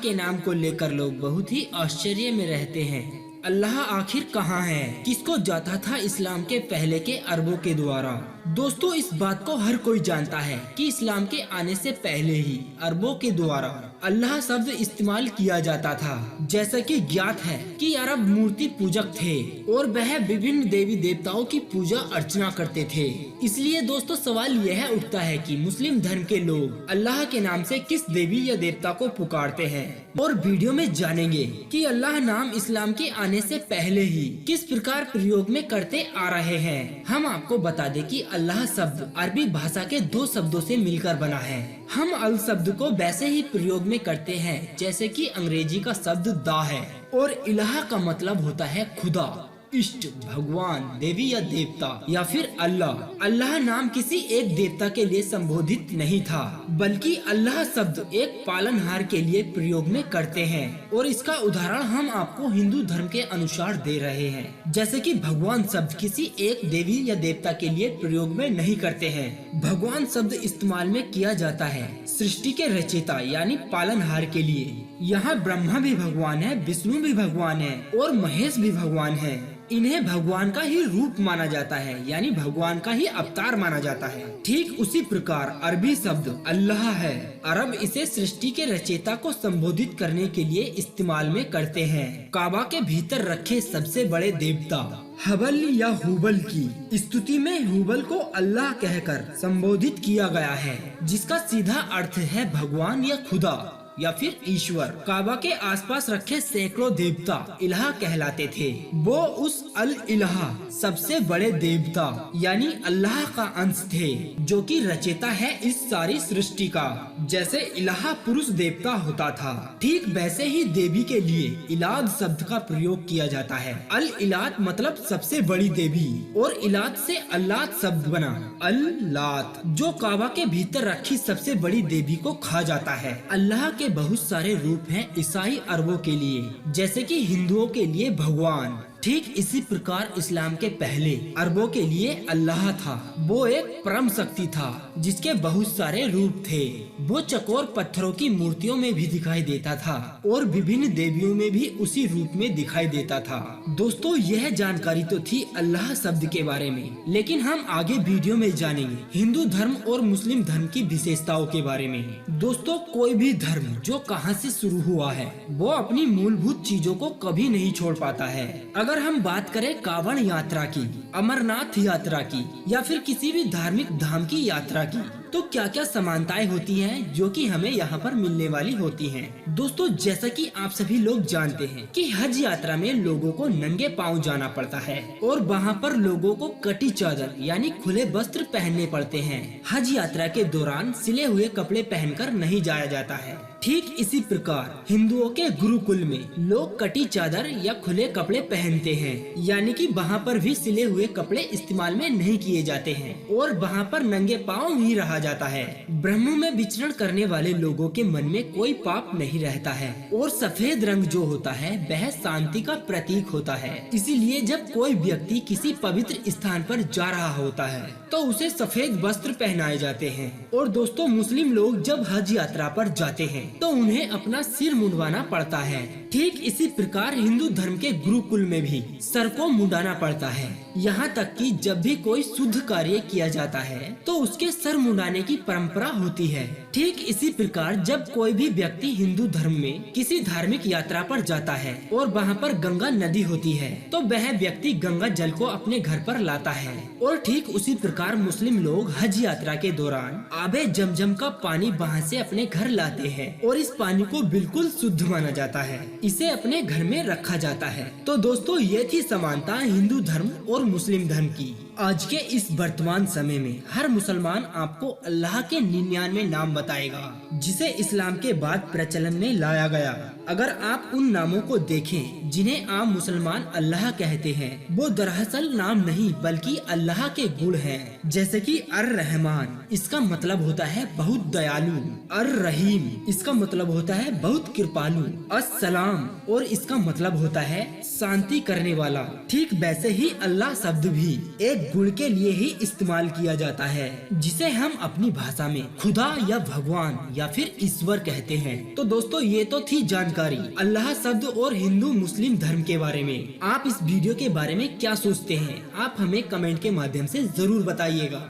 के नाम को लेकर लोग बहुत ही आश्चर्य में रहते हैं। अल्लाह आखिर कहाँ है? किसको जाता था इस्लाम के पहले के अरबों के द्वारा? दोस्तों, इस बात को हर कोई जानता है कि इस्लाम के आने से पहले ही अरबों के द्वारा अल्लाह शब्द इस्तेमाल किया जाता था। जैसा कि ज्ञात है कि अरब मूर्ति पूजक थे और वह विभिन्न देवी देवताओं की पूजा अर्चना करते थे। इसलिए दोस्तों, सवाल यह उठता है कि मुस्लिम धर्म के लोग अल्लाह के नाम से किस देवी या देवता को पुकारते हैं। और वीडियो में जानेंगे कि अल्लाह नाम इस्लाम के आने से पहले ही किस प्रकार प्रयोग में करते आ रहे हैं। हम आपको बता दें कि अल्लाह शब्द अरबी भाषा के 2 शब्दों से मिलकर बना है। हम अल शब्द को वैसे ही प्रयोग में करते हैं जैसे कि अंग्रेजी का शब्द दा है और इलाह का मतलब होता है खुदा, इष्ट, भगवान, देवी या देवता या फिर अल्लाह। अल्लाह नाम किसी एक देवता के लिए संबोधित नहीं था, बल्कि अल्लाह शब्द एक पालनहार के लिए प्रयोग में करते हैं। और इसका उदाहरण हम आपको हिंदू धर्म के अनुसार दे रहे हैं। जैसे कि भगवान शब्द किसी एक देवी या देवता के लिए प्रयोग में नहीं करते हैं। भगवान शब्द इस्तेमाल में किया जाता है सृष्टि के रचयिता यानी पालनहार के लिए। यहाँ ब्रह्मा भी भगवान है, विष्णु भी भगवान है और महेश भी भगवान है। इन्हें भगवान का ही रूप माना जाता है, यानी भगवान का ही अवतार माना जाता है। ठीक उसी प्रकार अरबी शब्द अल्लाह है। अरब इसे सृष्टि के रचयिता को संबोधित करने के लिए इस्तेमाल में करते हैं। काबा के भीतर रखे सबसे बड़े देवता हबल या हुबल की स्तुति में हुबल को अल्लाह कहकर संबोधित किया गया है, जिसका सीधा अर्थ है भगवान या खुदा या फिर ईश्वर। काबा के आसपास रखे सैकड़ों देवता इलाह कहलाते थे। वो उस अल इलाह सबसे बड़े देवता यानी अल्लाह का अंश थे, जो कि रचयिता है इस सारी सृष्टि का। जैसे इलाह पुरुष देवता होता था, ठीक वैसे ही देवी के लिए इलाद शब्द का प्रयोग किया जाता है। अल इलाद मतलब सबसे बड़ी देवी और इलाद से अल्लात शब्द बना। अल्लात जो काबा के भीतर रखी सबसे बड़ी देवी को खा जाता है। अल्लाह के बहुत सारे रूप हैं ईसाई अरबों के लिए, जैसे कि हिंदुओं के लिए भगवान। ठीक इसी प्रकार इस्लाम के पहले अरबों के लिए अल्लाह था। वो एक परम शक्ति था जिसके बहुत सारे रूप थे। वो चकोर पत्थरों की मूर्तियों में भी दिखाई देता था और विभिन्न देवियों में भी उसी रूप में दिखाई देता था। दोस्तों, यह जानकारी तो थी अल्लाह शब्द के बारे में, लेकिन हम आगे वीडियो में जानेंगे हिंदू धर्म और मुस्लिम धर्म की विशेषताओं के बारे में। दोस्तों, कोई भी धर्म जो कहां से शुरू हुआ है वो अपनी मूलभूत चीजों को कभी नहीं छोड़ पाता है। अगर हम बात करें कांवड़ यात्रा की, अमरनाथ यात्रा की या फिर किसी भी धार्मिक धाम की यात्रा की, तो क्या क्या समानताएं होती हैं जो कि हमें यहाँ पर मिलने वाली होती हैं। दोस्तों, जैसा कि आप सभी लोग जानते हैं कि हज यात्रा में लोगों को नंगे पांव जाना पड़ता है और वहाँ पर लोगों को कटी चादर यानी खुले वस्त्र पहनने पड़ते हैं। हज यात्रा के दौरान सिले हुए कपड़े पहनकर नहीं जाया जाता है। ठीक इसी प्रकार हिंदुओं के गुरुकुल में लोग कटी चादर या खुले कपड़े पहनते हैं, यानी कि वहाँ पर भी सिले हुए कपड़े इस्तेमाल में नहीं किए जाते हैं और वहाँ पर नंगे पाँव ही रहा जाता है। ब्रह्म में विचरण करने वाले लोगों के मन में कोई पाप नहीं रहता है और सफेद रंग जो होता है वह शांति का प्रतीक होता है। इसीलिए जब कोई व्यक्ति किसी पवित्र स्थान पर जा रहा होता है तो उसे सफेद वस्त्र पहनाए जाते हैं। और दोस्तों, मुस्लिम लोग जब हज यात्रा पर जाते हैं तो उन्हें अपना सिर मुंडवाना पड़ता है। ठीक इसी प्रकार हिंदू धर्म के गुरुकुल में भी सर को मुंडाना पड़ता है। यहाँ तक कि जब भी कोई शुद्ध कार्य किया जाता है तो उसके सर मुंडाने की परंपरा होती है। ठीक इसी प्रकार जब कोई भी व्यक्ति हिंदू धर्म में किसी धार्मिक यात्रा पर जाता है और वहाँ पर गंगा नदी होती है तो वह व्यक्ति गंगा जल को अपने घर पर लाता है। और ठीक उसी प्रकार मुस्लिम लोग हज यात्रा के दौरान आबे जमजम का पानी वहाँ से अपने घर लाते हैं और इस पानी को बिल्कुल शुद्ध माना जाता है। इसे अपने घर में रखा जाता है। तो दोस्तों, ये थी समानता हिंदू धर्म और मुस्लिम धर्म की। आज के इस वर्तमान समय में हर मुसलमान आपको अल्लाह के 99 नाम बताएगा, जिसे इस्लाम के बाद प्रचलन में लाया गया। अगर आप उन नामों को देखें जिन्हें आम मुसलमान अल्लाह कहते हैं, वो दरअसल नाम नहीं बल्कि अल्लाह के गुण हैं। जैसे कि अर-रहमान, इसका मतलब होता है बहुत दयालु। अर-रहीम, इसका मतलब होता है बहुत कृपालु। अस्सलाम, और इसका मतलब होता है शांति करने वाला। ठीक वैसे ही अल्लाह शब्द भी एक गुण के लिए ही इस्तेमाल किया जाता है, जिसे हम अपनी भाषा में खुदा या भगवान या फिर ईश्वर कहते हैं। तो दोस्तों ये तो थी जानकारी अल्लाह शब्द और हिंदू मुस्लिम धर्म के बारे में। आप इस वीडियो के बारे में क्या सोचते हैं? आप हमें कमेंट के माध्यम से जरूर बताइएगा।